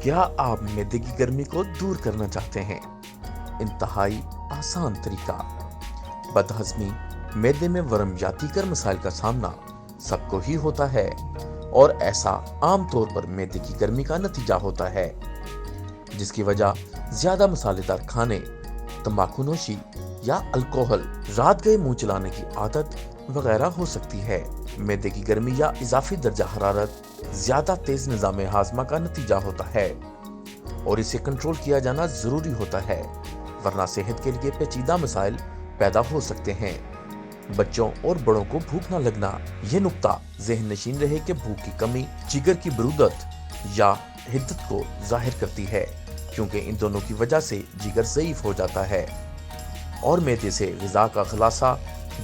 کیا آپ معدے کی گرمی کو دور کرنا چاہتے ہیں؟ انتہائی آسان طریقہ۔ بدہضمی، معدے میں ورم یا دیگر مسائل کا سامنا سب کو ہی ہوتا ہے اور ایسا عام طور پر معدے کی گرمی کا نتیجہ ہوتا ہے، جس کی وجہ زیادہ مسالے دار کھانے، تمباکو نوشی یا الکوہل، رات گئے منہ چلانے کی عادت وغیرہ ہو سکتی ہے۔ معدے کی گرمی یا اضافی درجہ حرارت زیادہ تیز نظام ہاضمہ کا نتیجہ ہوتا ہے اور اسے کنٹرول کیا جانا ضروری ہوتا ہے، ورنہ صحت کے لیے پیچیدہ مسائل پیدا ہو سکتے ہیں۔ بچوں اور بڑوں کو بھوک نہ لگنا۔ یہ نقطہ ذہن نشین رہے کہ بھوک کی کمی جگر کی برودت یا حدت کو ظاہر کرتی ہے، کیونکہ ان دونوں کی وجہ سے جگر ضعیف ہو جاتا ہے اور معدے سے غذا کا خلاصہ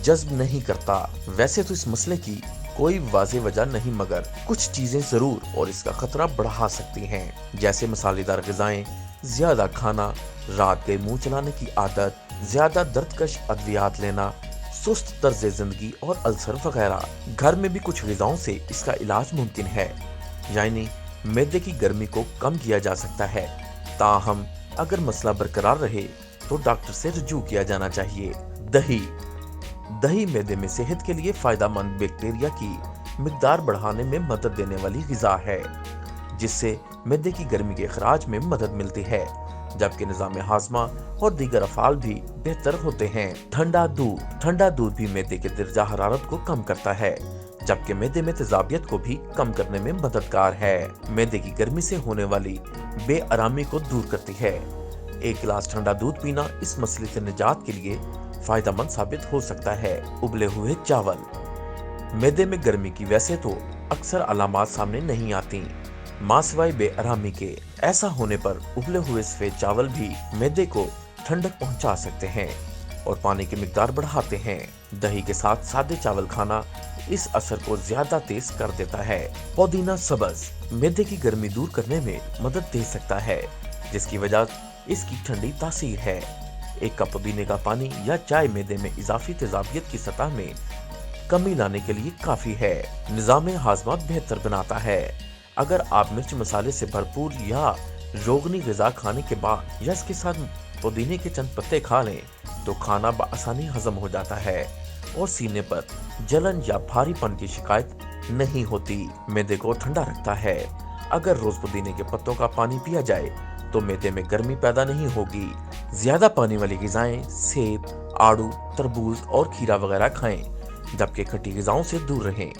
جذب نہیں کرتا۔ ویسے تو اس مسئلے کی کوئی واضح وجہ نہیں، مگر کچھ چیزیں ضرور اور اس کا خطرہ بڑھا سکتی ہیں، جیسے مسالے دار غذائیں، زیادہ کھانا، رات گئے منہ چلانے کی عادت، زیادہ دردکش ادویات لینا، سست طرز زندگی اور السر وغیرہ۔ گھر میں بھی کچھ غذاؤں سے اس کا علاج ممکن ہے، یعنی معدے کی گرمی کو کم کیا جا سکتا ہے۔ تاہم اگر مسئلہ برقرار رہے تو ڈاکٹر سے رجوع کیا جانا چاہیے۔ دہی معدے میں صحت کے لیے فائدہ مند بیکٹیریا کی مقدار بڑھانے میں مدد دینے والی غذا ہے، جس سے معدے کی گرمی کے اخراج میں مدد ملتی ہے، جبکہ نظام ہاضمہ اور دیگر افعال بھی بہتر ہوتے ہیں۔ ٹھنڈا دودھ بھی معدے کے درجہ حرارت کو کم کرتا ہے، جبکہ معدے میں تیزابیت کو بھی کم کرنے میں مددگار ہے۔ معدے کی گرمی سے ہونے والی بے آرامی کو دور کرتی ہے۔ ایک گلاس ٹھنڈا دودھ پینا اس مسئلے سے نجات کے لیے فائدہ مند ثابت ہو سکتا ہے۔ ابلے ہوئے چاول۔ معدے میں گرمی کی ویسے تو اکثر علامات سامنے نہیں آتی، ماں سوائے بے آرامی کے۔ ایسا ہونے پر ابلے ہوئے سفید چاول بھی معدے کو ٹھنڈک پہنچا سکتے ہیں اور پانی کی مقدار بڑھاتے ہیں۔ دہی کے ساتھ سادے چاول کھانا اس اثر کو زیادہ تیز کر دیتا ہے۔ پودینہ سبز معدے کی گرمی دور کرنے میں مدد دے سکتا ہے، جس کی وجہ اس کی ٹھنڈی تاثیر ہے۔ ایک کپ پودینے کا پانی یا چائے معدے میں اضافی تیزابیت کی سطح میں کمی لانے کے لیے کافی ہے۔ نظام ہاضمہ بہتر بناتا ہے۔ اگر آپ مرچ مسالے سے بھرپور یا روغنی غذا کھانے کے بعد یا اس کے ساتھ پودینے کے چند پتے کھا لیں تو کھانا بآسانی ہضم ہو جاتا ہے اور سینے پر جلن یا بھاری پن کی شکایت نہیں ہوتی۔ معدے کو ٹھنڈا رکھتا ہے۔ اگر روز پودینے کے پتوں کا پانی پیا جائے تو معدے میں گرمی پیدا نہیں ہوگی۔ زیادہ پانی والی غذائیں سیب، آڑو، تربوز اور کھیرا وغیرہ کھائیں، جبکہ کھٹی غذاؤں سے دور رہیں،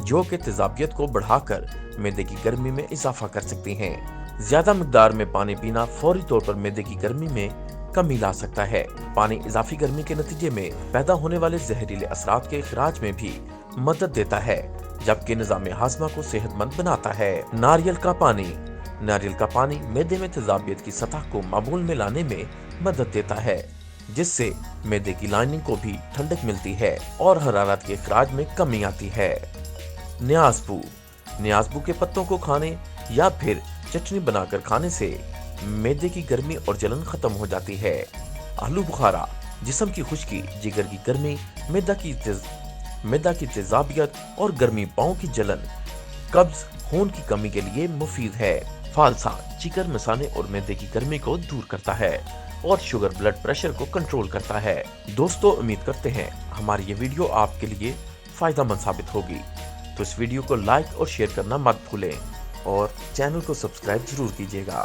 جو کہ تیزابیت کو بڑھا کر معدے کی گرمی میں اضافہ کر سکتی ہیں۔ زیادہ مقدار میں پانی پینا فوری طور پر معدے کی گرمی میں کمی لا سکتا ہے۔ پانی اضافی گرمی کے نتیجے میں پیدا ہونے والے زہریلے اثرات کے اخراج میں بھی مدد دیتا ہے، جبکہ نظام ہاضمہ کو صحت مند بناتا ہے۔ ناریل کا پانی معدے میں تیزابیت کی سطح کو معمول میں لانے میں مدد دیتا ہے، جس سے معدے کی لائننگ کو بھی ٹھنڈک ملتی ہے اور حرارت کے اخراج میں کمی آتی ہے۔ نیازبو کے پتوں کو کھانے یا پھر چٹنی بنا کر کھانے سے معدے کی گرمی اور جلن ختم ہو جاتی ہے۔ آلو بخارا جسم کی خشکی، جگر کی گرمی، معدہ کی تیزابیت اور گرمی پاؤں کی جلن، قبض، خون کی کمی کے لیے مفید ہے۔ فالسا جگر، مثانے اور معدے کی گرمی کو دور کرتا ہے اور شوگر بلڈ پریشر کو کنٹرول کرتا ہے۔ دوستو، امید کرتے ہیں ہماری یہ ویڈیو آپ کے لیے فائدہ مند ثابت ہوگی، تو اس ویڈیو کو لائک اور شیئر کرنا مت بھولیں اور چینل کو سبسکرائب ضرور کیجیے گا۔